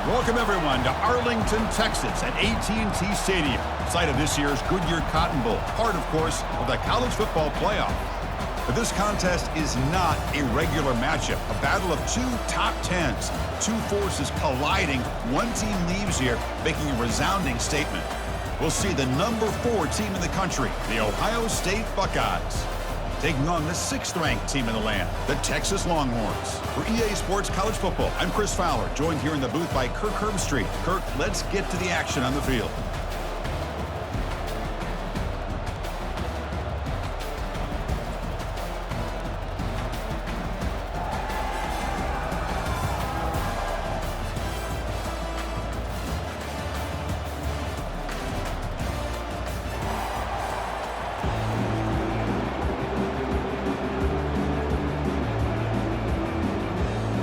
Welcome, everyone, to Arlington, Texas at AT&T Stadium, site of this year's Goodyear Cotton Bowl, part, of course, of the college football playoff. But this contest is not a regular matchup, a battle of two top tens, two forces colliding. One team leaves here making a resounding statement. We'll see the number 4 team in the country, the Ohio State Buckeyes, taking on the 6th-ranked team in the land, the Texas Longhorns. For EA Sports College Football, I'm Chris Fowler, joined here in the booth by Kirk Herbstreit. Kirk, let's get to the action on the field.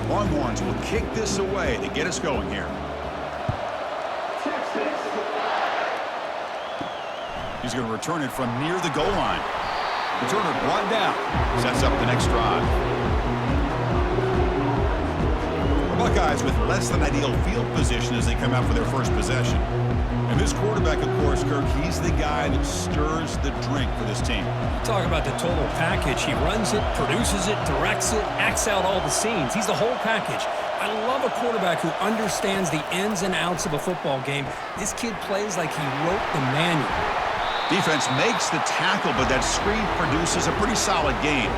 Longhorns will kick this away to get us going here. He's going to return it from near the goal line. Returner brought down. Sets up the next drive. The Buckeyes with less than ideal field position as they come out for their first possession. And this quarterback, of course, Kirk, he's the guy that stirs the drink for this team. Talk about the total package. He runs it, produces it, directs it, acts out all the scenes. He's the whole package. I love a quarterback who understands the ins and outs of a football game. This kid plays like he wrote the manual. Defense makes the tackle, but that screen produces a pretty solid gain.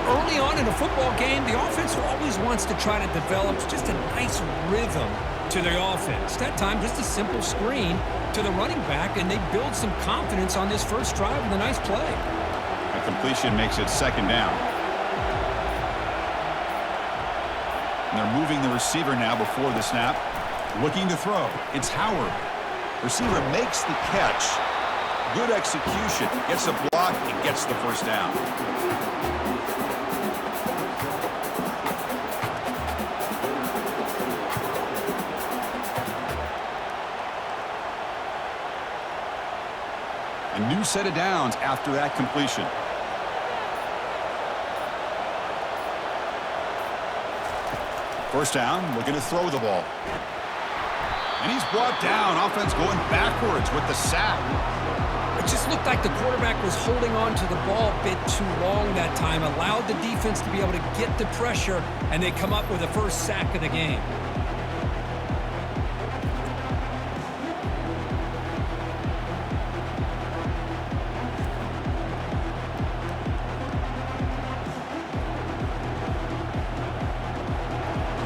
Early on in a football game, the offense always wants to try to develop just a nice rhythm to their offense. That time, just a simple screen to the running back, and they build some confidence on this first drive with a nice play. A completion makes it 2nd down. And they're moving the receiver now before the snap. Looking to throw. It's Howard. Receiver makes the catch. Good execution. Gets a block and gets the first down. A new set of downs after that completion. First down, looking to throw the ball. And he's brought down. Offense going backwards with the sack. It just looked like the quarterback was holding on to the ball a bit too long that time, allowed the defense to be able to get the pressure, and they come up with the first sack of the game.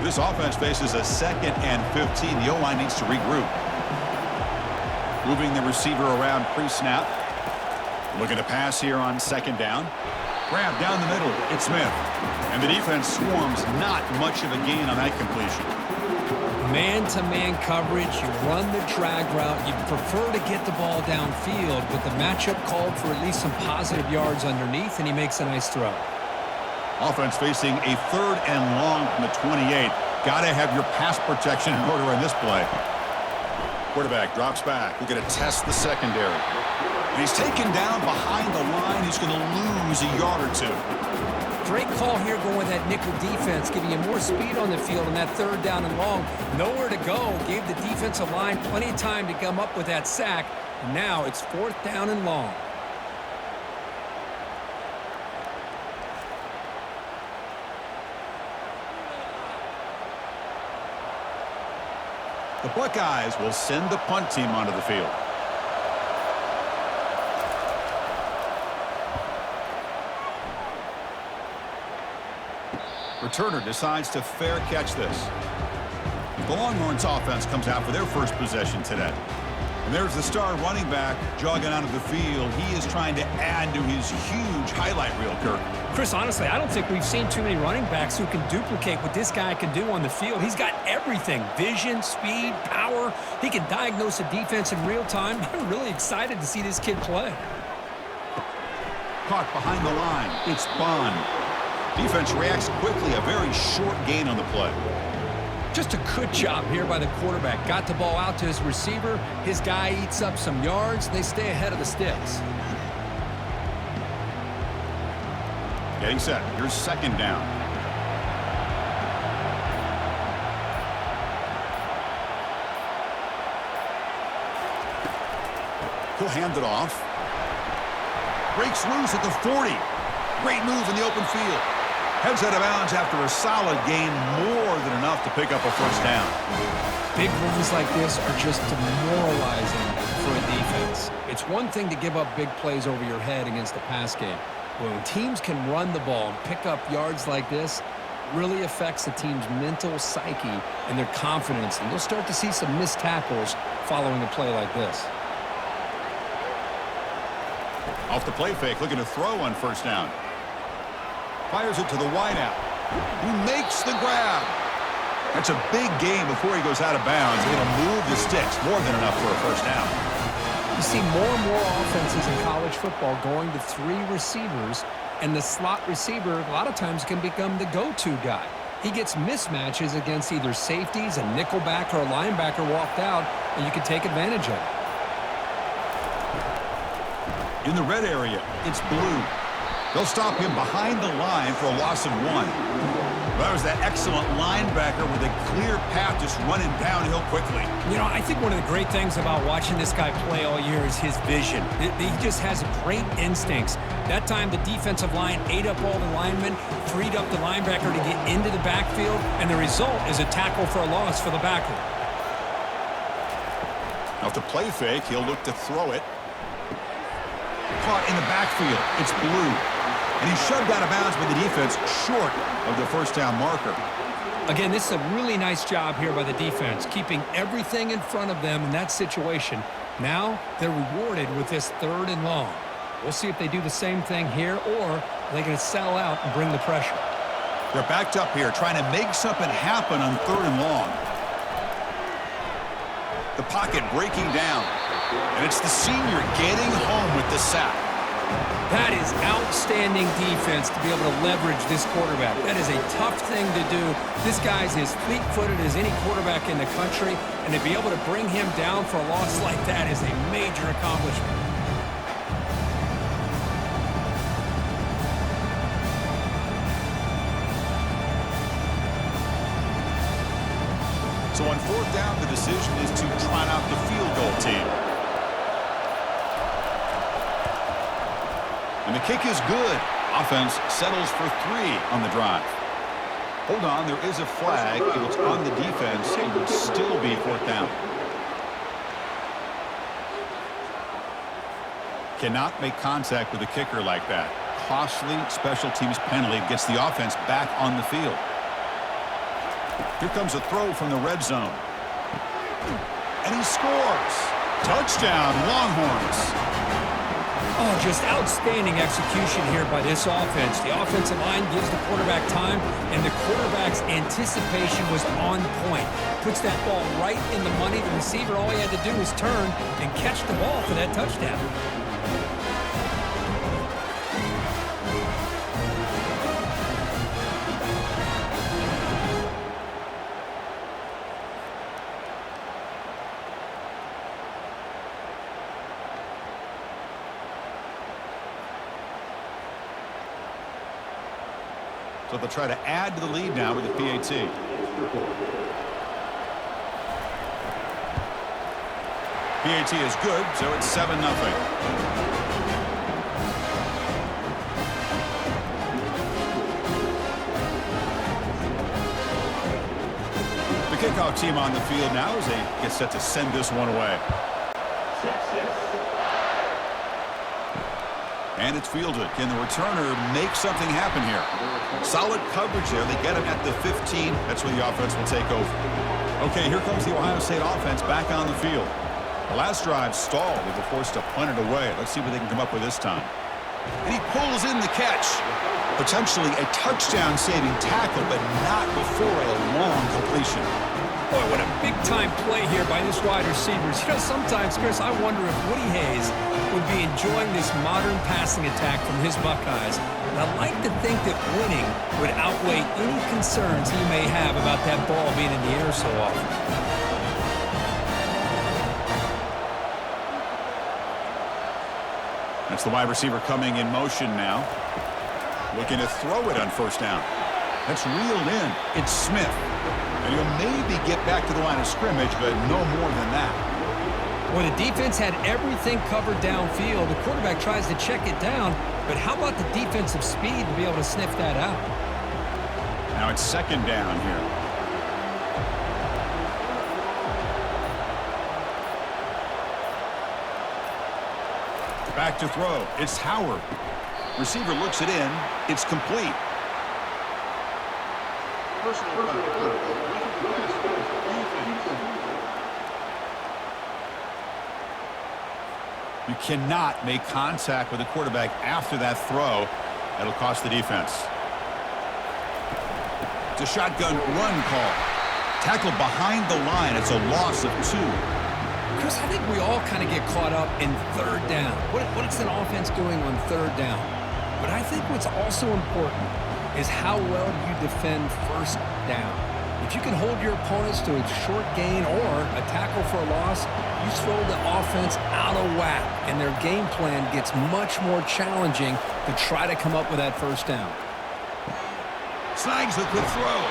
This offense faces a 2nd and 15. The O-line needs to regroup. Moving the receiver around pre-snap. Looking to pass here on 2nd down. Grab down the middle. It's Smith. And the defense swarms. Not much of a gain on that completion. Man-to-man coverage. You run the drag route. You prefer to get the ball downfield, but the matchup called for at least some positive yards underneath, and he makes a nice throw. Offense facing a 3rd and long from the 28. Got to have your pass protection in order in this play. Quarterback drops back. We're going to test the secondary. And he's taken down behind the line. He's going to lose a yard or 2. Great call here going with that nickel defense, giving you more speed on the field on that 3rd down and long. Nowhere to go. Gave the defensive line plenty of time to come up with that sack. And now it's 4th down and long. The Buckeyes will send the punt team onto the field. Returner decides to fair catch this. The Longhorns offense comes out for their first possession today. And there's the star running back jogging out of the field. He is trying to add to his huge highlight reel, Kirk. Chris, honestly, I don't think we've seen too many running backs who can duplicate what this guy can do on the field. He's got everything: vision, speed, power. He can diagnose a defense in real time. I'm really excited to see this kid play. Caught behind the line. It's Bond. Defense reacts quickly. A very short gain on the play. Just a good job here by the quarterback. Got the ball out to his receiver. His guy eats up some yards. They stay ahead of the sticks. Getting set. Here's 2nd down. He'll hand it off. Breaks loose at the 40. Great move in the open field. Heads out of bounds after a solid gain, more than enough to pick up a first down. Big runs like this are just demoralizing for a defense. It's one thing to give up big plays over your head against the pass game. But when teams can run the ball and pick up yards like this, really affects the team's mental psyche and their confidence. And you'll start to see some missed tackles following a play like this. Off the play fake, looking to throw on first down. Fires it to the wideout. He makes the grab. That's a big gain before he goes out of bounds. It'll move the sticks, more than enough for a first down. You see more and more offenses in college football going to 3 receivers, and the slot receiver a lot of times can become the go-to guy. He gets mismatches against either safeties, a nickelback, or a linebacker walked out, and you can take advantage of it. In the red area, it's Blue. They'll stop him behind the line for a loss of 1. That was that excellent linebacker with a clear path just running downhill quickly. You know, I think one of the great things about watching this guy play all year is his vision. He just has great instincts. That time, the defensive line ate up all the linemen, freed up the linebacker to get into the backfield, and the result is a tackle for a loss for the backer. Off the play fake, he'll look to throw it. Caught in the backfield. It's Blue. And he's shoved out of bounds by the defense short of the first down marker. Again, this is a really nice job here by the defense, keeping everything in front of them in that situation. Now they're rewarded with this 3rd and long. We'll see if they do the same thing here, or are they going to settle out and bring the pressure. They're backed up here, trying to make something happen on 3rd and long. The pocket breaking down. And it's the senior getting home with the sack. That is outstanding defense to be able to leverage this quarterback. That is a tough thing to do. This guy's as fleet-footed as any quarterback in the country, and to be able to bring him down for a loss like that is a major accomplishment. So on 4th down, the decision is to trot out the field goal team. And the kick is good. Offense settles for 3 on the drive. Hold on, there is a flag. If it's on the defense, it would still be 4th down. Cannot make contact with a kicker like that. Costly special teams penalty gets the offense back on the field. Here comes a throw from the red zone. And he scores. Touchdown, Longhorns. Oh, just outstanding execution here by this offense. The offensive line gives the quarterback time, and the quarterback's anticipation was on point. Puts that ball right in the money. The receiver, all he had to do was turn and catch the ball for that touchdown. So they'll try to add to the lead now with the PAT. PAT is good, so it's 7-0. The kickoff team on the field now as they get set to send this one away. And it's fielded. Can the returner make something happen here? Solid coverage there. They get him at the 15. That's where the offense will take over. Okay, here comes the Ohio State offense back on the field. The last drive stalled. They were forced to punt it away. Let's see what they can come up with this time. And he pulls in the catch. Potentially a touchdown-saving tackle, but not before a long completion. Boy, what a big-time play here by this wide receivers. You know, sometimes, Chris, I wonder if Woody Hayes would be enjoying this modern passing attack from his Buckeyes. And I'd like to think that winning would outweigh any concerns he may have about that ball being in the air so often. That's the wide receiver coming in motion now. Looking to throw it on first down. That's reeled in. It's Smith. And he'll maybe get back to the line of scrimmage, but no more than that. Well, the defense had everything covered downfield. The quarterback tries to check it down, but how about the defensive speed to be able to sniff that out? Now it's second down here. Back to throw. It's Howard. Receiver looks it in. It's complete. You cannot make contact with the quarterback after that throw. That'll cost the defense. It's a shotgun run call. Tackled behind the line. It's a loss of 2. Chris, I think we all kind of get caught up in third down. What's an offense doing on third down? But I think what's also important is how well you defend first down. If you can hold your opponents to a short gain or a tackle for a loss, you throw the offense out of whack, and their game plan gets much more challenging to try to come up with that first down. Snags the quick throw.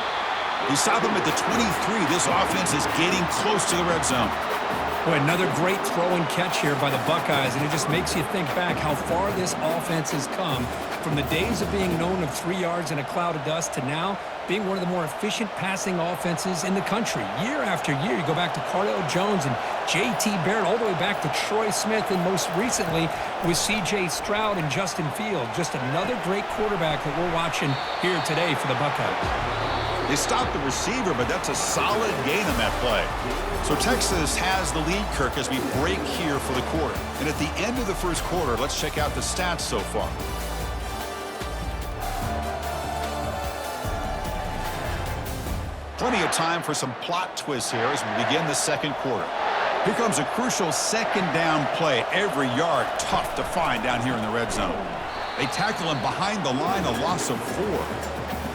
They stop him at the 23. This offense is getting close to the red zone. Boy, another great throw and catch here by the Buckeyes, and it just makes you think back how far this offense has come from the days of being known of 3 yards in a cloud of dust to now being one of the more efficient passing offenses in the country. Year after year, you go back to Cardale Jones and J.T. Barrett, all the way back to Troy Smith, and most recently with C.J. Stroud and Justin Fields. Just another great quarterback that we're watching here today for the Buckeyes. They stopped the receiver, but that's a solid gain on that play. So Texas has the lead, Kirk, as we break here for the quarter. And at the end of the first quarter, let's check out the stats so far. Plenty of time for some plot twists here as we begin the second quarter. Here comes a crucial second down play. Every yard tough to find down here in the red zone. They tackle him behind the line, a loss of 4.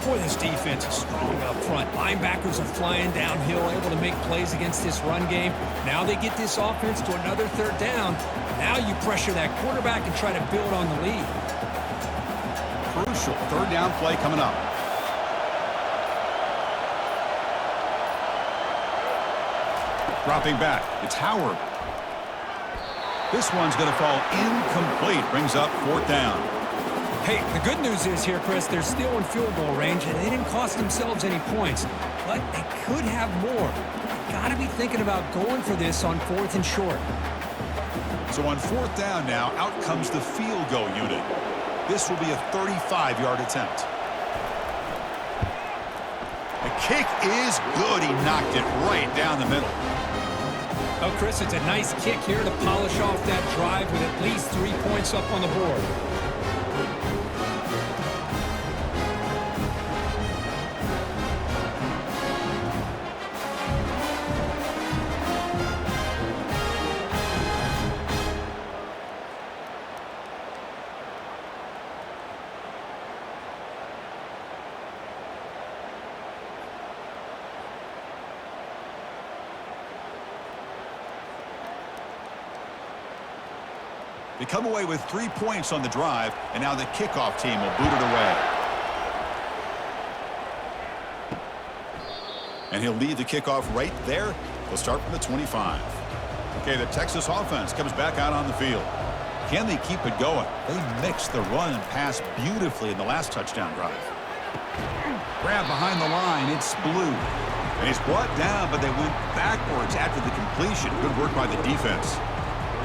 Boy, this defense is strong up front. Linebackers are flying downhill, able to make plays against this run game. Now they get this offense to another third down. Now you pressure that quarterback and try to build on the lead. Crucial third down play coming up. Dropping back, it's Howard. This one's going to fall incomplete. Brings up fourth down. Hey, the good news is here, Chris, they're still in field goal range, and they didn't cost themselves any points. But they could have more. Got to be thinking about going for this on 4th and short. So on 4th down now, out comes the field goal unit. This will be a 35-yard attempt. The kick is good. He knocked it right down the middle. Oh, Chris, it's a nice kick here to polish off that drive with at least 3 points up on the board. They come away with 3 points on the drive, and now the kickoff team will boot it away. And he'll lead the kickoff right there. They'll start from the 25. Okay, the Texas offense comes back out on the field. Can they keep it going? They mixed the run and pass beautifully in the last touchdown drive. Grab behind the line. It's Blue. And he's brought down, but they went backwards after the completion. Good work by the defense.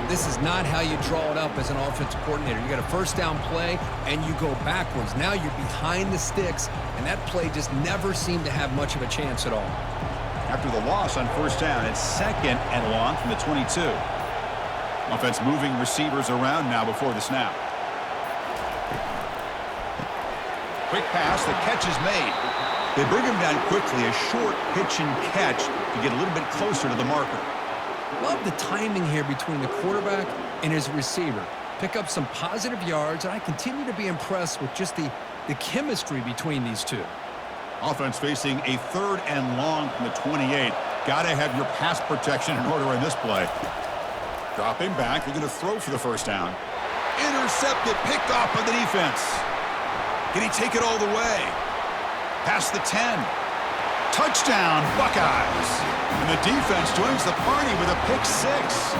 This is not how you draw it up as an offensive coordinator. You got a first down play, and you go backwards. Now you're behind the sticks, and that play just never seemed to have much of a chance at all. After the loss on first down, it's 2nd and long from the 22. Offense moving receivers around now before the snap. Quick pass, the catch is made. They bring him down quickly, a short pitch and catch to get a little bit closer to the marker. Love the timing here between the quarterback and his receiver. Pick up some positive yards, and I continue to be impressed with just the chemistry between these two. Offense facing a 3rd and long from the 28. Got to have your pass protection in order in this play. Dropping back, they're going to throw for the first down. Intercepted, picked off by the defense. Can he take it all the way? Past the 10. Touchdown, Buckeyes. And the defense joins the party with a pick six.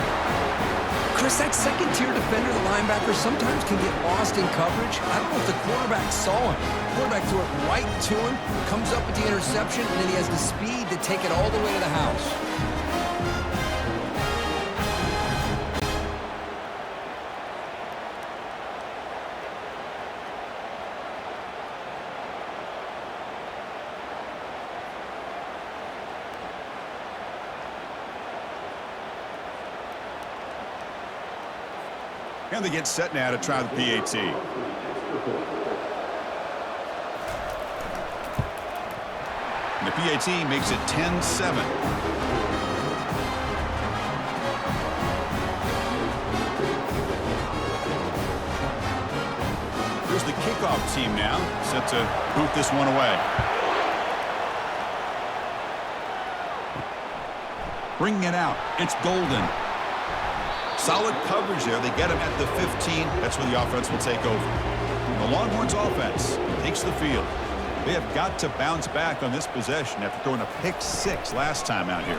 Chris, that second-tier defender, the linebacker, sometimes can get lost in coverage. I don't know if the quarterback saw him. The quarterback threw it right to him, comes up with the interception, and then he has the speed to take it all the way to the house. And they get set now to try the PAT. And the PAT makes it 10-7. Here's the kickoff team now, set to boot this one away. Bringing it out, it's Golden. Solid coverage there. They get him at the 15. That's where the offense will take over. The Longhorns offense takes the field. They have got to bounce back on this possession after throwing a pick six last time out here.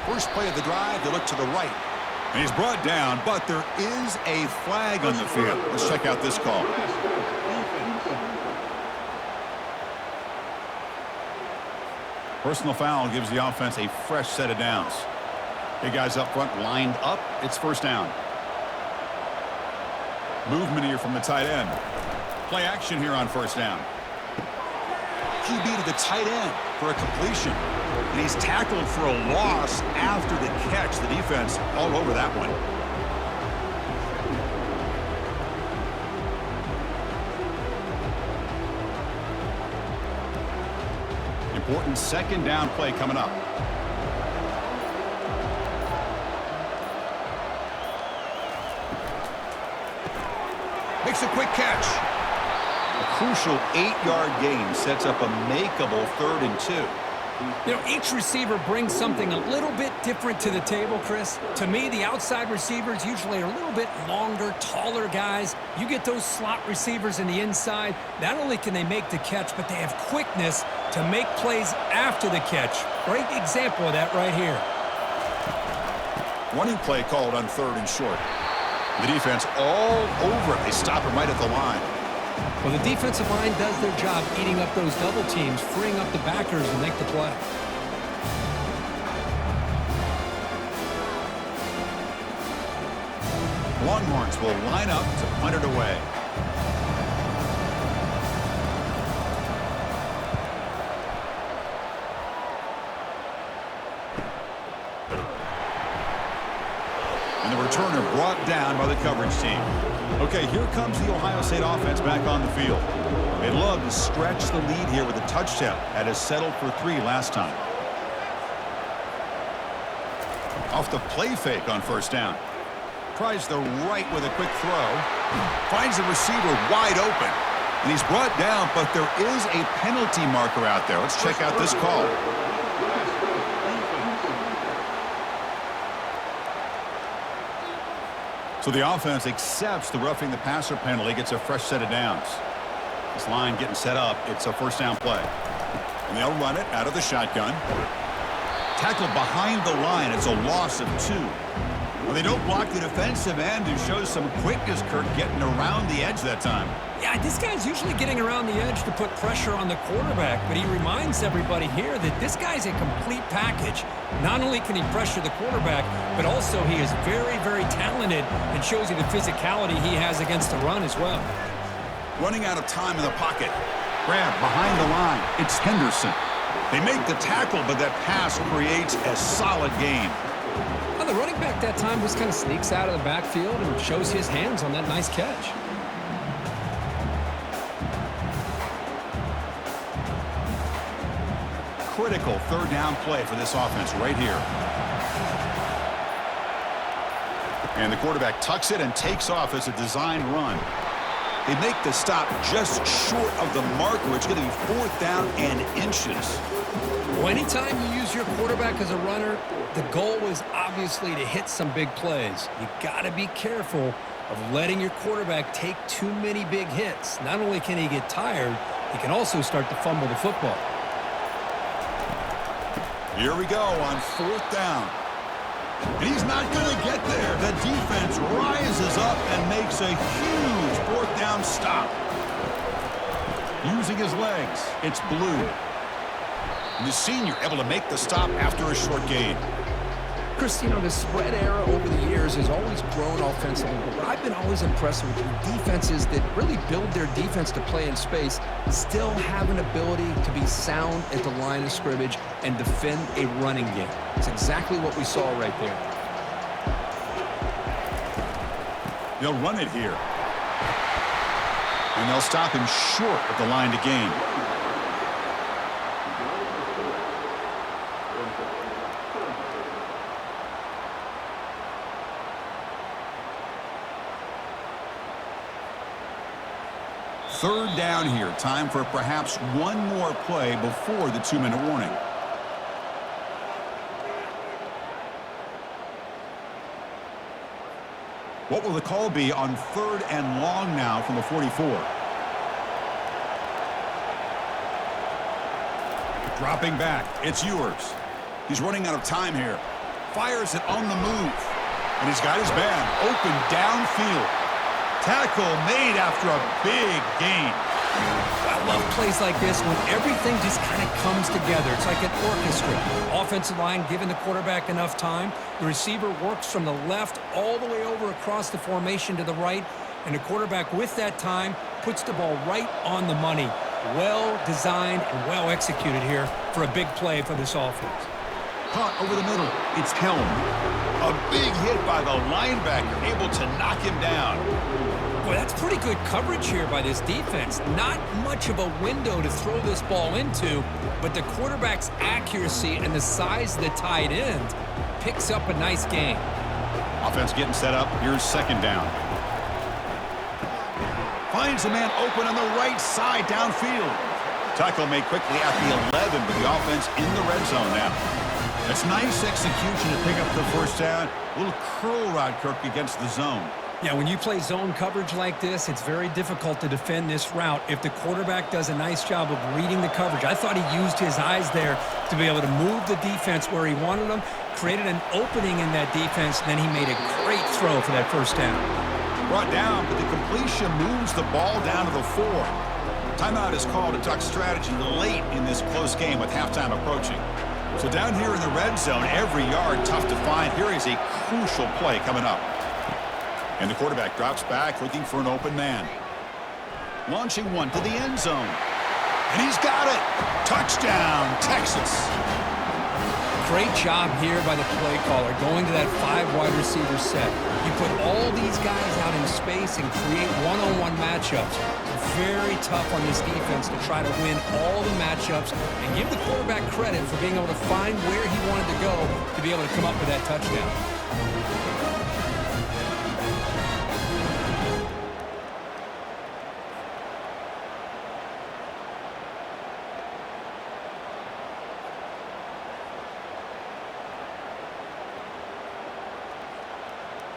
First play of the drive, they look to the right. And he's brought down, but there is a flag on the field. Let's check out this call. Personal foul gives the offense a fresh set of downs. Hey, guys up front lined up. It's first down. Movement here from the tight end. Play action here on first down. QB to the tight end for a completion. And he's tackled for a loss after the catch. The defense all over that one. Important second down play coming up. Makes a quick catch. A crucial 8-yard gain sets up a makeable 3rd and 2. You know, each receiver brings something a little bit different to the table, Chris. To me, the outside receivers usually are a little bit longer, taller guys. You get those slot receivers in the inside. Not only can they make the catch, but they have quickness to make plays after the catch. Great example of that right here. Running play called on 3rd and short. The defense all over it. They stop him right at the line. Well, the defensive line does their job eating up those double teams, freeing up the backers to make the play. Longhorns will line up to punt it away. And the returner brought down by the coverage team. Okay, here comes the Ohio State offense back on the field. They love to stretch the lead here with a touchdown. That is settled for 3 last time. Off the play fake on first down. Tries the right with a quick throw. Finds the receiver wide open. And he's brought down, but there is a penalty marker out there. Let's check out this call. So the offense accepts the roughing the passer penalty, gets a fresh set of downs. This line getting set up. It's a first down play. And they'll run it out of the shotgun. Tackled behind the line. It's a loss of 2. Well, they don't block the defensive end and shows some quickness, Kirk, getting around the edge that time. Yeah, this guy's usually getting around the edge to put pressure on the quarterback, but he reminds everybody here that this guy's a complete package. Not only can he pressure the quarterback, but also he is very, very talented and shows you the physicality he has against the run as well. Running out of time in the pocket. Grab behind the line. It's Henderson. They make the tackle, but that pass creates a solid gain. Well, the running back that time just kind of sneaks out of the backfield and shows his hands on that nice catch. Critical third down play for this offense right here. And the quarterback tucks it and takes off as a design run. They make the stop just short of the marker. It's going to be 4th down and inches. Well, anytime you use your quarterback as a runner, the goal is obviously to hit some big plays. You got to be careful of letting your quarterback take too many big hits. Not only can he get tired, he can also start to fumble the football. Here we go on 4th down. And he's not going to get there. The defense rises up and makes a huge 4th down stop. Using his legs, it's Blue. And the senior able to make the stop after a short gain. Chris, the spread era over the years has always grown offensively, but I've been always impressed with the defenses that really build their defense to play in space, still have an ability to be sound at the line of scrimmage and defend a running game. It's exactly what we saw right there. They'll run it here. And they'll stop him short of the line to gain. Third down here. Time for perhaps one more play before the 2-minute warning. What will the call be on 3rd and long now from the 44? Dropping back. It's Ewers. He's running out of time here. Fires it on the move. And he's got his man open downfield. Tackle made after a big gain. I love plays like this when everything just kind of comes together. It's like an orchestra. Offensive line giving the quarterback enough time. The receiver works from the left all the way over across the formation to the right. And the quarterback with that time puts the ball right on the money. Well designed and well executed here for a big play for this offense. Caught over the middle. It's Helm. A big hit by the linebacker, able to knock him down. Boy, that's pretty good coverage here by this defense. Not much of a window to throw this ball into, but the quarterback's accuracy and the size of the tight end picks up a nice gain. Offense getting set up. Here's 2nd down. Finds a man open on the right side downfield. Tackle made quickly at the 11, but the offense in the red zone now. That's nice execution to pick up the 1st down. A little curl route, Kirk, against the zone. Yeah, when you play zone coverage like this, it's very difficult to defend this route if the quarterback does a nice job of reading the coverage. I thought he used his eyes there to be able to move the defense where he wanted them, created an opening in that defense, and then he made a great throw for that 1st down. Brought down, but the completion moves the ball down to the 4. Timeout is called to talk strategy late in this close game with halftime approaching. So down here in the red zone, every yard tough to find. Here is a crucial play coming up. And the quarterback drops back looking for an open man. Launching one to the end zone. And he's got it. Touchdown, Texas. Great job here by the play caller going to that 5 wide receiver set. You put all these guys out in space and create one-on-one matchups. Very tough on this defense to try to win all the matchups and give the quarterback credit for being able to find where he wanted to go to be able to come up with that touchdown.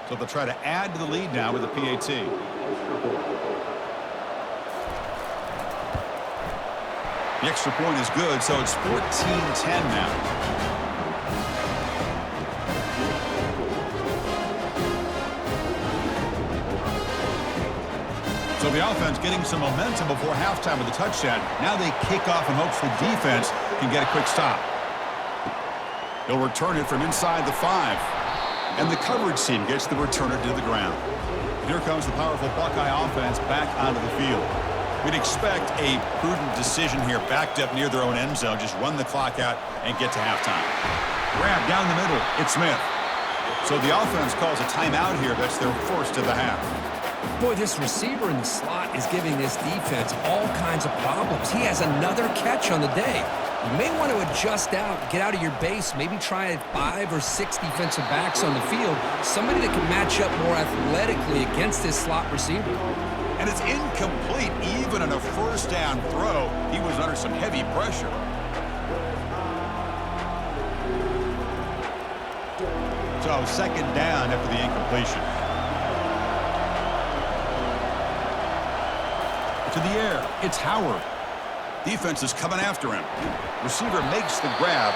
So they'll try to add to the lead now with the PAT. The extra point is good, so it's 14-10 now. So the offense getting some momentum before halftime with a touchdown. Now they kick off and hopes the defense can get a quick stop. They'll return it from inside the 5. And the coverage team gets the returner to the ground. And here comes the powerful Buckeye offense back onto the field. We'd expect a prudent decision here, backed up near their own end zone. Just run the clock out and get to halftime. Grab down the middle. It's Smith. So the offense calls a timeout here. That's their first of the half. Boy, this receiver in the slot is giving this defense all kinds of problems. He has another catch on the day. You may want to adjust out, get out of your base, maybe try 5 or 6 defensive backs on the field, somebody that can match up more athletically against this slot receiver. And it's incomplete. Even on a 1st down throw, he was under some heavy pressure. So 2nd down after the incompletion. To the air, it's Howard. Defense is coming after him. Receiver makes the grab,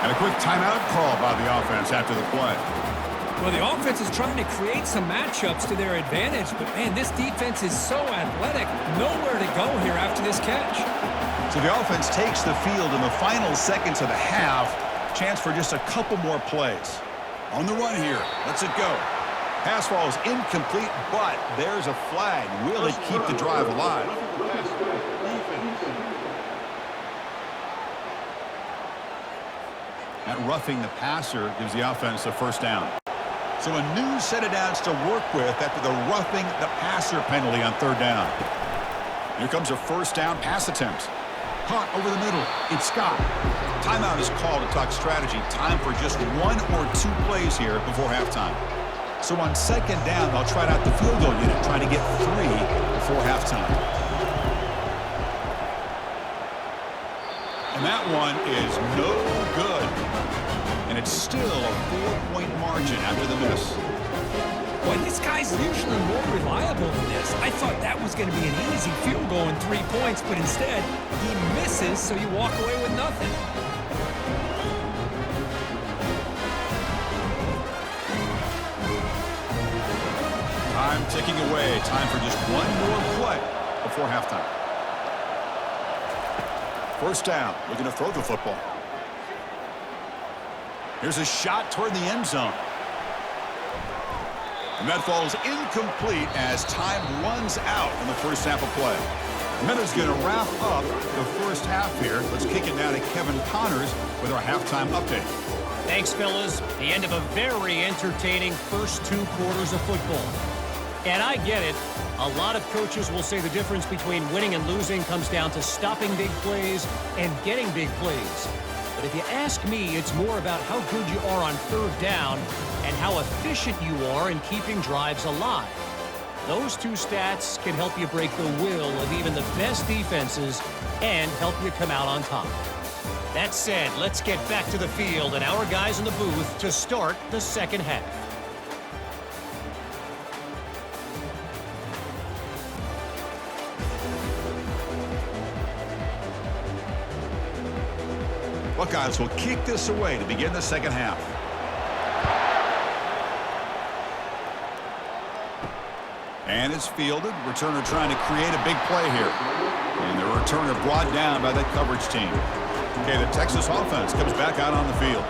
And a quick timeout call by the offense after the play. Well, the offense is trying to create some matchups to their advantage, but, man, this defense is so athletic. Nowhere to go here after this catch. So the offense takes the field in the final seconds of the half. Chance for just a couple more plays. On the run here. Lets it go. Pass ball is incomplete, but there's a flag. Will it keep the drive alive? That roughing the passer gives the offense a first down. So a new set of downs to work with after the roughing the passer penalty on third down. Here comes a first down pass attempt. Hunt over the middle. It's Scott. Timeout is called to talk strategy. Time for just 1 or 2 plays here before halftime. So on second down, they'll try out the field goal unit, trying to get 3 before halftime. And that one is no good. And it's still a 4-point margin after the miss. Boy, this guy's usually more reliable than this. I thought that was going to be an easy field goal and 3 points, but instead, he misses, so you walk away with nothing. Time ticking away. Time for just 1 more play before halftime. First down, looking to throw the football. Here's a shot toward the end zone. And that falls incomplete as time runs out in the first half of play. And that is going to wrap up the first half here. Let's kick it now to Kevin Connors with our halftime update. Thanks, fellas. The end of a very entertaining first 2 quarters of football. And I get it. A lot of coaches will say the difference between winning and losing comes down to stopping big plays and getting big plays. But if you ask me, it's more about how good you are on third down and how efficient you are in keeping drives alive. Those 2 stats can help you break the will of even the best defenses and help you come out on top. That said, let's get back to the field and our guys in the booth to start the second half. Buckeyes will kick this away to begin the second half. And it's fielded. Returner trying to create a big play here. And the returner brought down by that coverage team. Okay, the Texas offense comes back out on the field.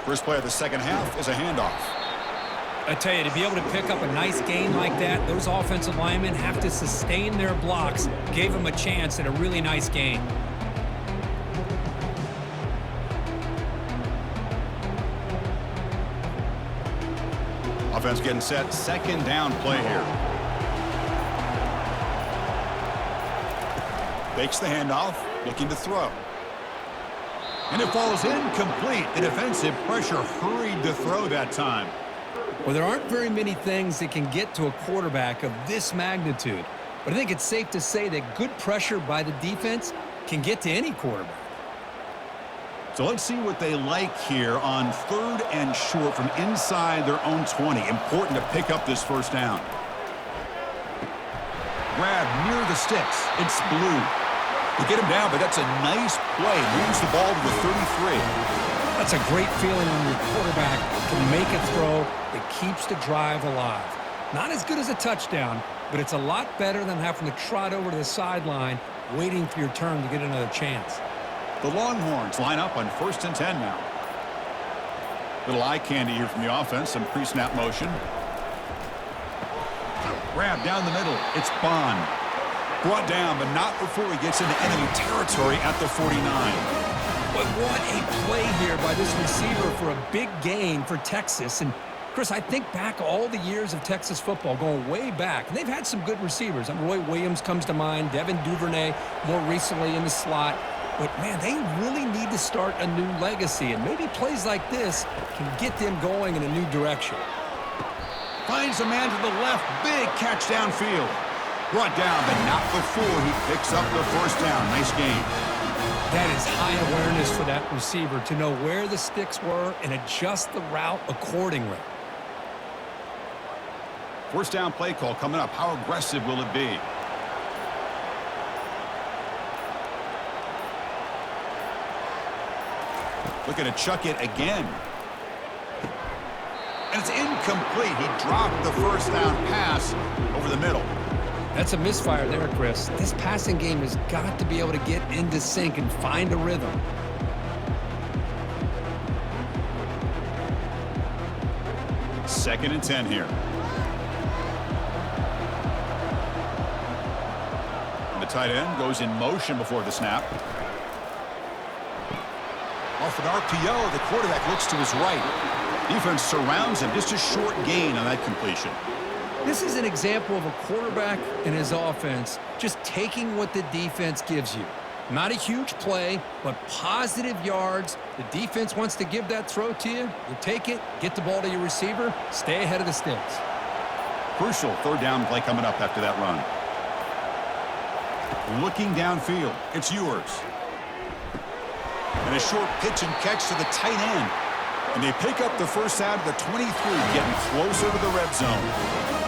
First play of the second half is a handoff. I tell you, to be able to pick up a nice gain like that, those offensive linemen have to sustain their blocks. Gave them a chance at a really nice gain. Offense getting set. Second down play here. Fakes the handoff, looking to throw. And it falls incomplete. The defensive pressure hurried to throw that time. Well, there aren't very many things that can get to a quarterback of this magnitude. But I think it's safe to say that good pressure by the defense can get to any quarterback. So let's see what they like here on third and short from inside their own 20. Important to pick up this first down. Grab near the sticks. It's Blue. They get him down, but that's a nice play. Moves the ball to the 33. That's a great feeling when your quarterback can make a throw that keeps the drive alive. Not as good as a touchdown, but it's a lot better than having to trot over to the sideline waiting for your turn to get another chance. The Longhorns line up on 1st and 10 now. Little eye candy here from the offense, some pre-snap motion. Grab down the middle. It's Bond. Brought down, but not before he gets into enemy territory at the 49. But what a play here by this receiver for a big gain for Texas. And, Chris, I think back all the years of Texas football, going way back, and they've had some good receivers. Roy Williams comes to mind, Devin Duvernay more recently in the slot. But, man, they really need to start a new legacy, and maybe plays like this can get them going in a new direction. Finds a man to the left. Big catch downfield. Brought down, but not before he picks up the first down. Nice game. That is high awareness for that receiver to know where the sticks were and adjust the route accordingly. First down play call coming up. How aggressive will it be? Looking to chuck it again. And it's incomplete. He dropped the first down pass over the middle. That's a misfire there, Chris. This passing game has got to be able to get into sync and find a rhythm. Second and 10 here. And the tight end goes in motion before the snap. Off an RPO, the quarterback looks to his right. Defense surrounds him. Just a short gain on that completion. This is an example of a quarterback and his offense just taking what the defense gives you. Not a huge play, but positive yards. The defense wants to give that throw to you. You take it, get the ball to your receiver, stay ahead of the sticks. Crucial third down play coming up after that run. Looking downfield. It's yours. And a short pitch and catch to the tight end. And they pick up the first out of the 23, getting closer to the red zone.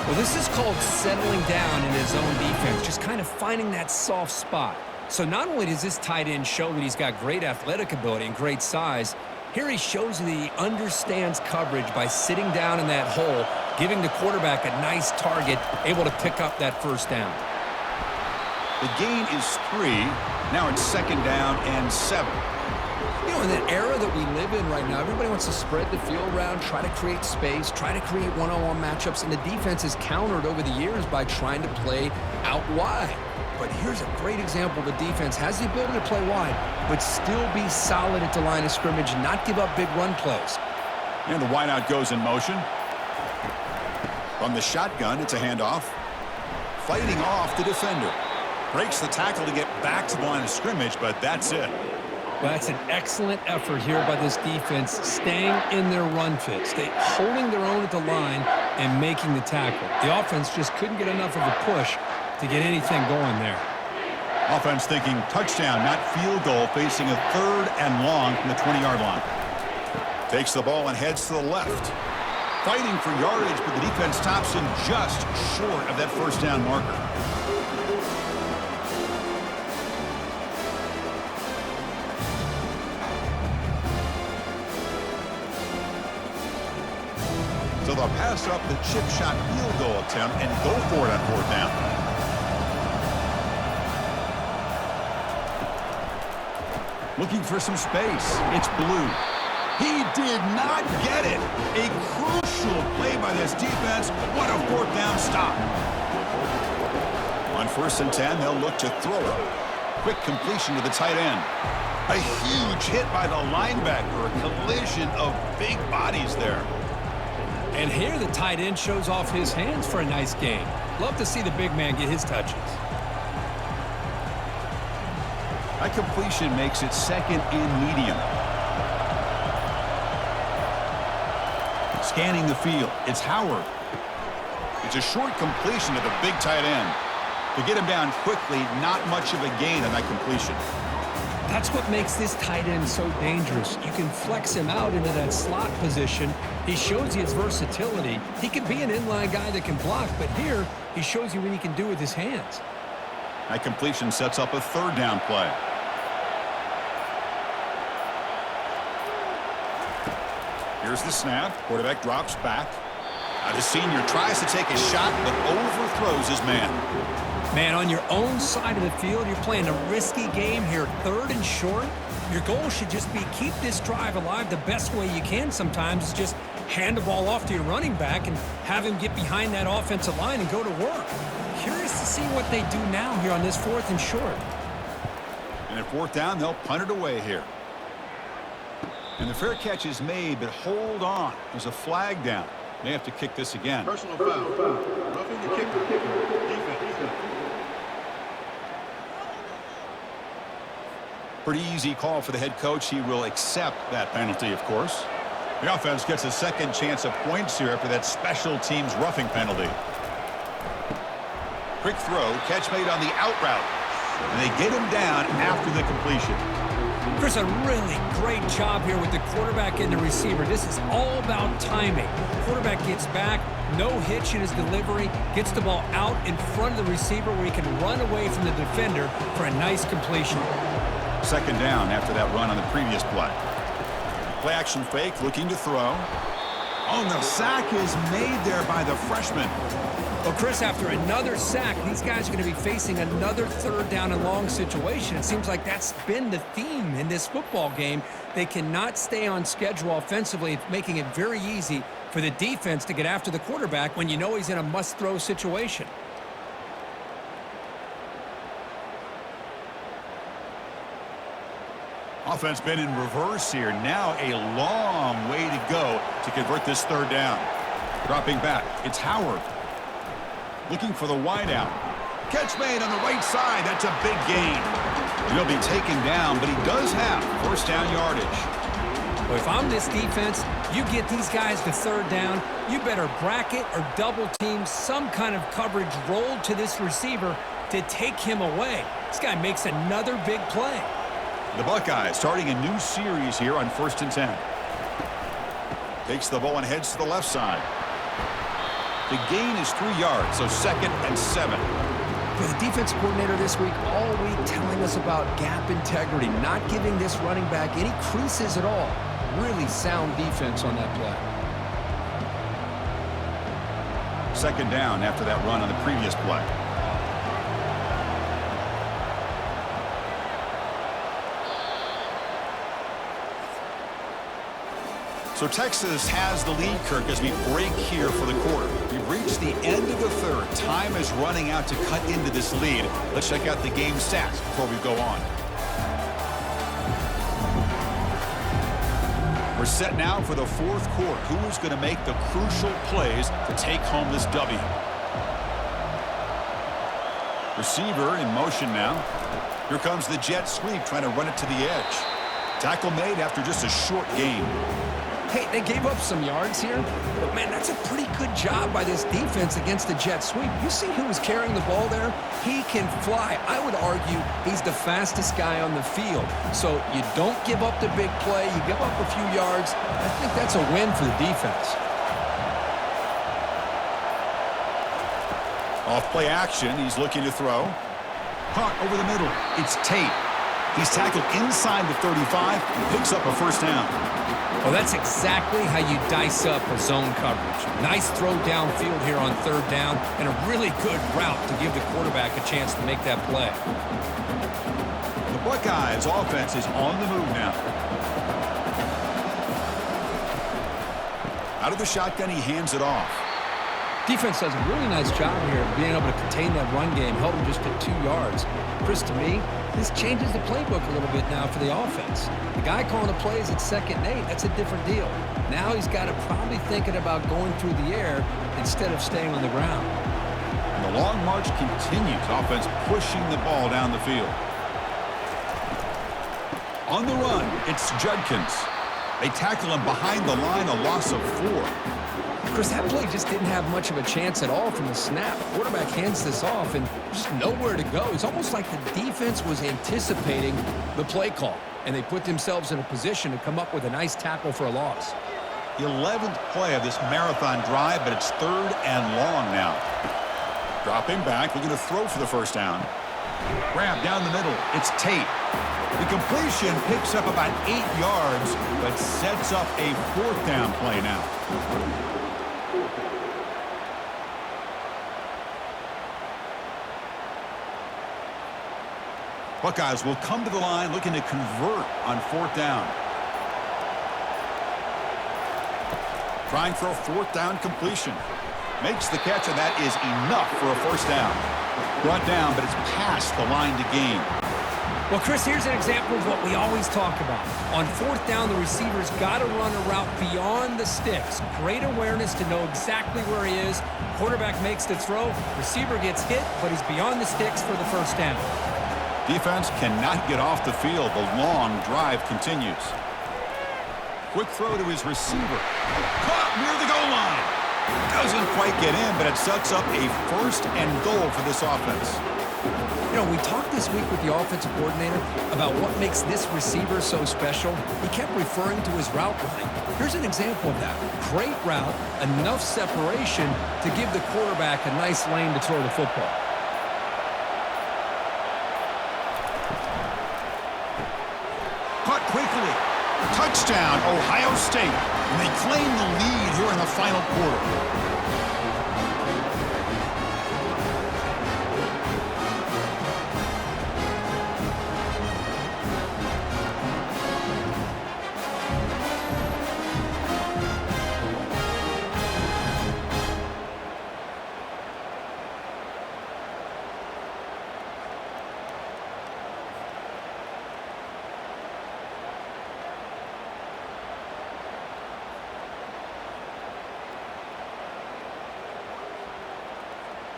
Well, this is called settling down in his own defense, just kind of finding that soft spot. So not only does this tight end show that he's got great athletic ability and great size, here he shows that he understands coverage by sitting down in that hole, giving the quarterback a nice target, able to pick up that first down. The gain is 3. Now it's second down and 7. You know, in that era that we live in right now, everybody wants to spread the field around, try to create space, try to create one-on-one matchups, and the defense is countered over the years by trying to play out wide. But here's a great example. The defense has the ability to play wide, but still be solid at the line of scrimmage, not give up big run plays. And the wideout goes in motion. From the shotgun, it's a handoff. Fighting off the defender. Breaks the tackle to get back to the line of scrimmage, but that's it. Well, that's an excellent effort here by this defense, staying in their run fit, holding their own at the line and making the tackle. The offense just couldn't get enough of a push to get anything going there. Offense thinking touchdown, not field goal, facing a third and long from the 20-yard line. Takes the ball and heads to the left. Fighting for yardage, but the defense stops him just short of that first down marker. So they'll pass up the chip shot field goal attempt and go for it on fourth down. Looking for some space. It's Blue. He did not get it. A crucial play by this defense. What a fourth down stop. On first and 10, they'll look to throw it. Quick completion to the tight end. A huge hit by the linebacker. A collision of big bodies there. And here the tight end shows off his hands for a nice gain. Love to see the big man get his touches. That completion makes it second and medium. Scanning the field, it's Howard. It's a short completion to the big tight end. To get him down quickly, not much of a gain on that completion. That's what makes this tight end so dangerous. You can flex him out into that slot position. He shows you his versatility. He can be an inline guy that can block, but here he shows you what he can do with his hands. That completion sets up a third down play. Here's the snap. Quarterback drops back. Now the senior tries to take a shot, but overthrows his man. Man, on your own side of the field, you're playing a risky game here, third and short. Your goal should just be keep this drive alive the best way you can sometimes. Is just hand the ball off to your running back and have him get behind that offensive line and go to work. Curious to see what they do now here on this fourth and short. And at fourth down, they'll punt it away here. And the fair catch is made, but hold on. There's a flag down. They have to kick this again. Personal foul. Roughing the kicker. Defense. Pretty easy call for the head coach. He will accept that penalty, of course. The offense gets a second chance of points here after that special teams roughing penalty. Quick throw, catch made on the out route. And they get him down after the completion. Chris, a really great job here with the quarterback and the receiver. This is all about timing. Quarterback gets back, no hitch in his delivery, gets the ball out in front of the receiver where he can run away from the defender for a nice completion. Second down after that run on the previous play. Play action fake, looking to throw. Oh, the sack is made there by the freshman. Well, Chris, after another sack, these guys are going to be facing another third down and long situation. It seems like that's been the theme in this football game. They cannot stay on schedule offensively. It's making it very easy for the defense to get after the quarterback when you know he's in a must-throw situation. Offense been in reverse here. Now a long way to go to convert this third down. Dropping back, it's Howard. Looking for the wideout. Catch made on the right side. That's a big gain. He'll be taken down, but he does have first down yardage. Well, if I'm this defense, you get these guys to third down, you better bracket or double team some kind of coverage rolled to this receiver to take him away. This guy makes another big play. The Buckeyes starting a new series here on 1st and 10. Takes the ball and heads to the left side. The gain is 3 yards, so 2nd and 7. For the defense coordinator this week, all week telling us about gap integrity, not giving this running back any creases at all. Really sound defense on that play. 2nd down after that run on the previous play. So Texas has the lead, Kirk, as we break here for the quarter. We've reached the end of the third. Time is running out to cut into this lead. Let's check out the game stats before we go on. We're set now for the fourth quarter. Who is going to make the crucial plays to take home this W? Receiver in motion now. Here comes the jet sweep, trying to run it to the edge. Tackle made after just a short gain. Hey, they gave up some yards here, but, man, that's a pretty good job by this defense against the jet sweep. You see who was carrying the ball there? He can fly. I would argue he's the fastest guy on the field. So you don't give up the big play. You give up a few yards. I think that's a win for the defense. Off play action, he's looking to throw. Caught over the middle. It's Tate. He's tackled inside the 35, picks up a first down. Well, that's exactly how you dice up a zone coverage. Nice throw downfield here on third down, and a really good route to give the quarterback a chance to make that play. The Buckeyes offense is on the move now. Out of the shotgun, he hands it off. Defense does a really nice job here of being able to contain that run game, held him just at 2 yards. Chris, to me, this changes the playbook a little bit now for the offense. The guy calling the plays at 2nd and 8, that's a different deal. Now he's got to probably thinking about going through the air instead of staying on the ground. And the long march continues. Offense pushing the ball down the field. On the run, it's Judkins. They tackle him behind the line, a loss of 4. Chris, that play just didn't have much of a chance at all from the snap. Quarterback hands this off and just nowhere to go. It's almost like the defense was anticipating the play call, and they put themselves in a position to come up with a nice tackle for a loss. The 11th play of this marathon drive, but it's 3rd and long now. Dropping back, looking to throw for the first down. Grab down the middle. It's Tate. The completion picks up about 8 yards, but sets up a 4th down play now. Buckeyes will come to the line looking to convert on 4th down. Trying for a 4th down completion. Makes the catch, and that is enough for a first down. Brought down, but it's past the line to gain. Well, Chris, here's an example of what we always talk about. On 4th down, the receiver's got to run a route beyond the sticks. Great awareness to know exactly where he is. Quarterback makes the throw. Receiver gets hit, but he's beyond the sticks for the first down. Defense cannot get off the field. The long drive continues. Quick throw to his receiver. Caught near the goal line. Doesn't quite get in, but it sets up a 1st and goal for this offense. You know, we talked this week with the offensive coordinator about what makes this receiver so special. He kept referring to his route running. Here's an example of that. Great route, enough separation to give the quarterback a nice lane to throw the football. Caught quickly. Touchdown, Ohio State. And they claim the lead here in the final quarter.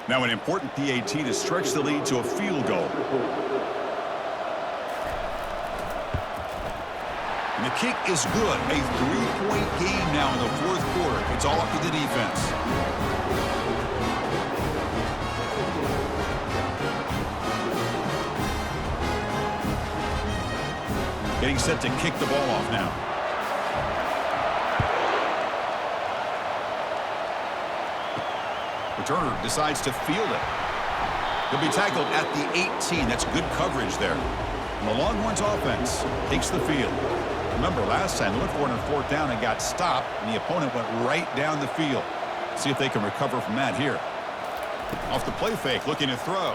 Now an important PAT to stretch the lead to a field goal. And the kick is good. A 3-point game now in the fourth quarter. It's all up to the defense. Getting set to kick the ball off now. Returner decides to field it. He'll be tackled at the 18. That's good coverage there. And the Longhorns offense takes the field. Remember, last time they went for it on fourth down and got stopped, and the opponent went right down the field. See if they can recover from that here. Off the play fake, looking to throw.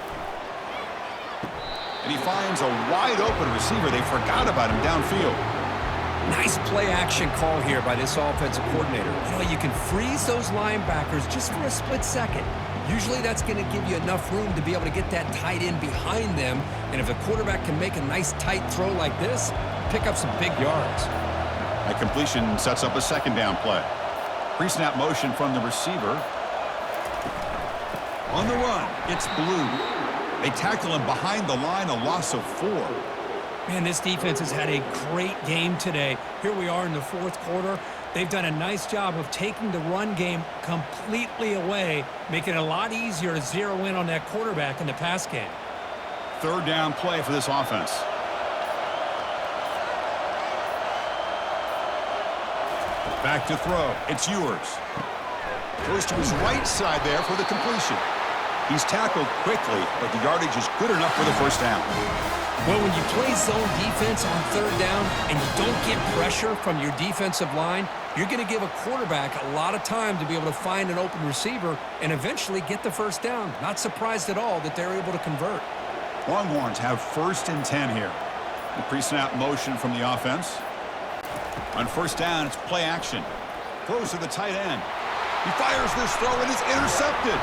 And he finds a wide-open receiver. They forgot about him downfield. Nice play-action call here by this offensive coordinator. You know, you can freeze those linebackers just for a split second. Usually that's going to give you enough room to be able to get that tight end behind them. And if the quarterback can make a nice tight throw like this, pick up some big yards. That completion sets up a second down play. Pre-snap motion from the receiver. On the run, it's Blue. They tackle him behind the line, a loss of 4. Man, this defense has had a great game today. Here we are in the fourth quarter. They've done a nice job of taking the run game completely away, making it a lot easier to zero in on that quarterback in the pass game. Third down play for this offense. Back to throw. It's Ewers. Goes to his right side there for the completion. He's tackled quickly, but the yardage is good enough for the first down. Well, when you play zone defense on third down and you don't get pressure from your defensive line, you're going to give a quarterback a lot of time to be able to find an open receiver and eventually get the first down. Not surprised at all that they're able to convert. Longhorns have 1st and 10 here. The pre-snap motion from the offense. On first down, it's play action. Throws to the tight end. He fires this throw and it's intercepted.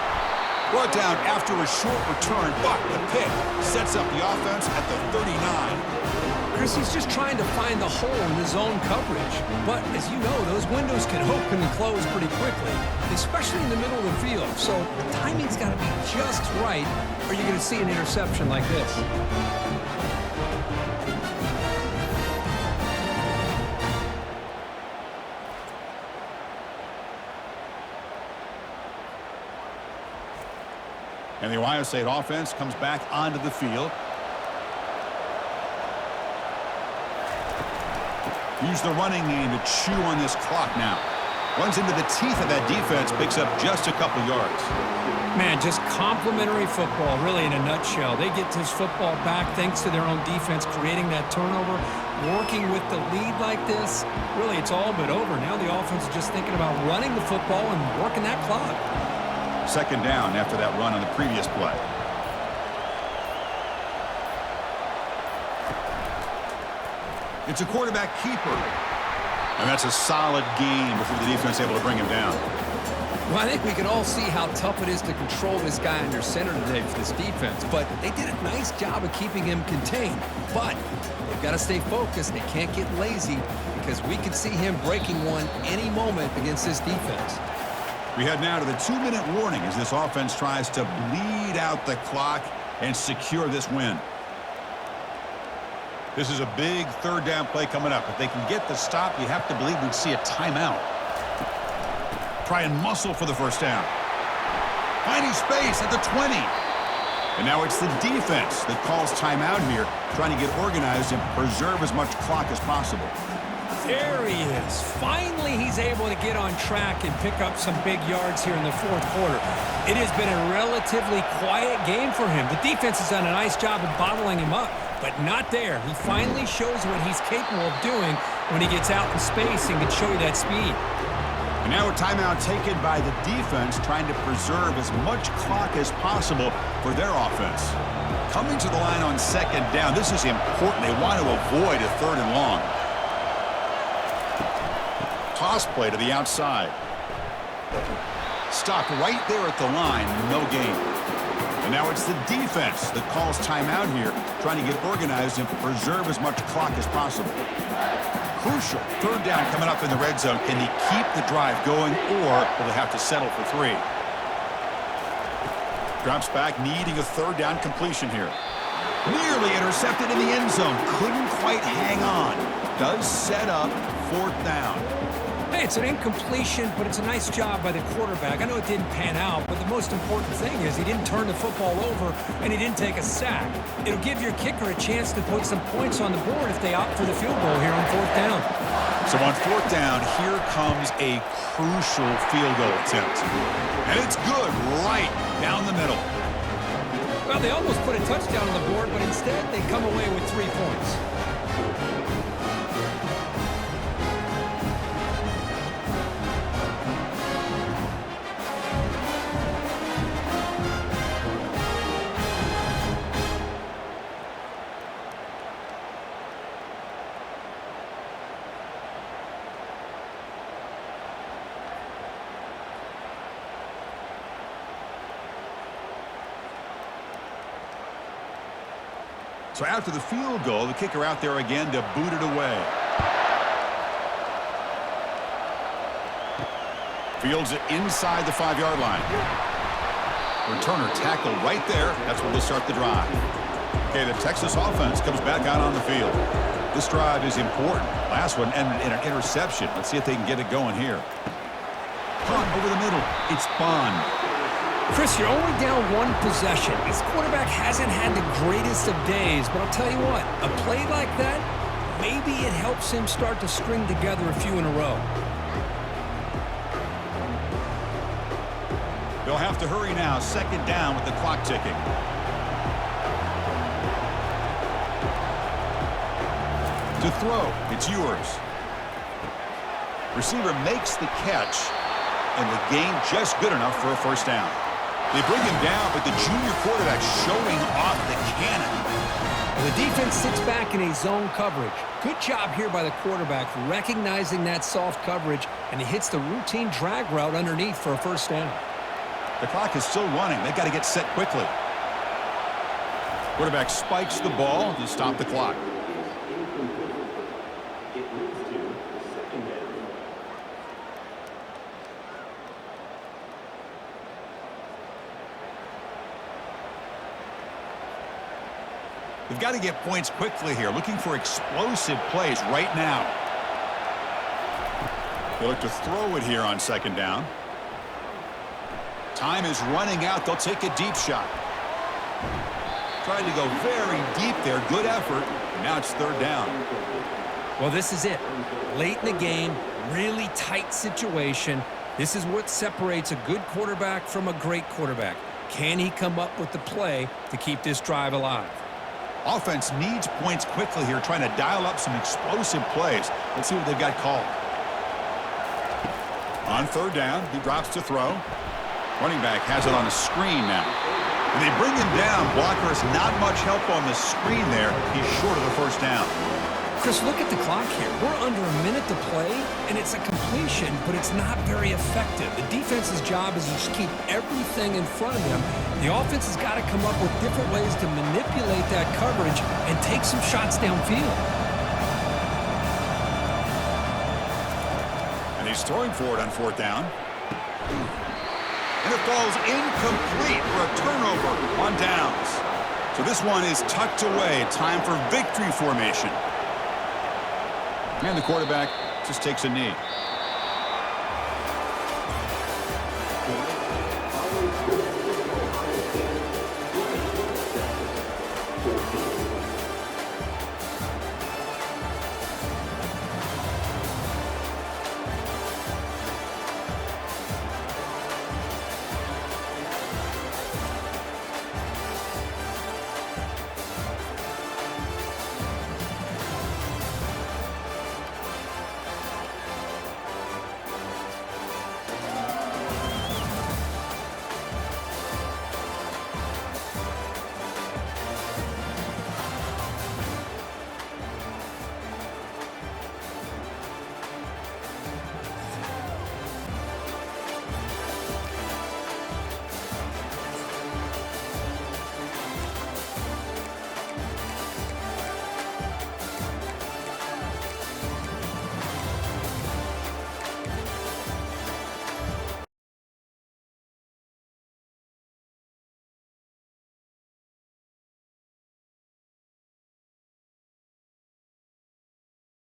Brought down after a short return, but the pick sets up the offense at the 39. Chris, he's just trying to find the hole in the zone coverage. But as you know, those windows can open and close pretty quickly, especially in the middle of the field. So the timing's got to be just right, or you're going to see an interception like this. And the Ohio State offense comes back onto the field. Use the running game to chew on this clock now. Runs into the teeth of that defense, picks up just a couple yards. Man, just complimentary football, really in a nutshell. They get this football back thanks to their own defense, creating that turnover, working with the lead like this. Really, it's all but over. Now the offense is just thinking about running the football and working that clock. Second down after that run on the previous play. It's a quarterback keeper. And that's a solid game before the defense able to bring him down. Well, I think we can all see how tough it is to control this guy under center today for this defense. But they did a nice job of keeping him contained. But they've got to stay focused. They can't get lazy because we could see him breaking one any moment against this defense. We head now to the 2-minute warning as this offense tries to bleed out the clock and secure this win. This is a big third down play coming up. If they can get the stop, you have to believe we'd see a timeout. Try and muscle for the first down. Finding space at the 20. And now it's the defense that calls timeout here, trying to get organized and preserve as much clock as possible. There he is. Finally, he's able to get on track and pick up some big yards here in the fourth quarter. It has been a relatively quiet game for him. The defense has done a nice job of bottling him up. but not there. He finally shows what he's capable of doing when he gets out in space and can show you that speed. And now a timeout taken by the defense, trying to preserve as much clock as possible for their offense. Coming to the line on second down, this is important. They want to avoid a third and long. Toss play to the outside. Stopped right there at the line, no gain. And now it's the defense that calls timeout here, trying to get organized and preserve as much clock as possible. Crucial third down coming up in the red zone. Can he keep the drive going, or will they have to settle for 3? Drops back, needing a third down completion here. Nearly intercepted in the end zone. Couldn't quite hang on. Does set up 4th down. Hey, it's an incompletion, but it's a nice job by the quarterback. I know it didn't pan out, but the most important thing is he didn't turn the football over and he didn't take a sack. It'll give your kicker a chance to put some points on the board if they opt for the field goal here on 4th down. So on 4th down, here comes a crucial field goal attempt. And it's good right down the middle. Well, they almost put a touchdown on the board, but instead they come away with 3 points. So after the field goal, the kicker out there again to boot it away. Fields it inside the 5-yard line. Returner tackled right there. That's where they'll start the drive. Okay, the Texas offense comes back out on the field. This drive is important. Last one ended in an interception. Let's see if they can get it going here. Punt over the middle. It's Bond. Chris, you're only down 1 possession. This quarterback hasn't had the greatest of days, but I'll tell you what, a play like that, maybe it helps him start to string together a few in a row. They'll have to hurry now. 2nd down with the clock ticking. To throw, it's yours. Receiver makes the catch, and the gain just good enough for a 1st down. They bring him down, but the junior quarterback showing off the cannon. Well, the defense sits back in a zone coverage. Good job here by the quarterback recognizing that soft coverage, and he hits the routine drag route underneath for a 1st down. The clock is still running. They've got to get set quickly. Quarterback spikes the ball to stop the clock. They've got to get points quickly here, looking for explosive plays right now. They look to throw it here on 2nd down. Time is running out. They'll take a deep shot. Trying to go very deep there. Good effort. And now it's 3rd down. Well, this is it. Late in the game, really tight situation. This is what separates a good quarterback from a great quarterback. Can he come up with the play to keep this drive alive? Offense needs points quickly here, trying to dial up some explosive plays. Let's see what they've got called. On 3rd down, he drops to throw. Running back has it on a screen now. And they bring him down. Blocker has not much help on the screen there. He's short of the 1st down. Chris, look at the clock here. We're under a minute to play, and it's a completion, but it's not very effective. The defense's job is to just keep everything in front of them. The offense has got to come up with different ways to manipulate that coverage and take some shots downfield. And he's throwing for it on 4th down. And it falls incomplete for a turnover on downs. So this one is tucked away. Time for victory formation. And the quarterback just takes a knee.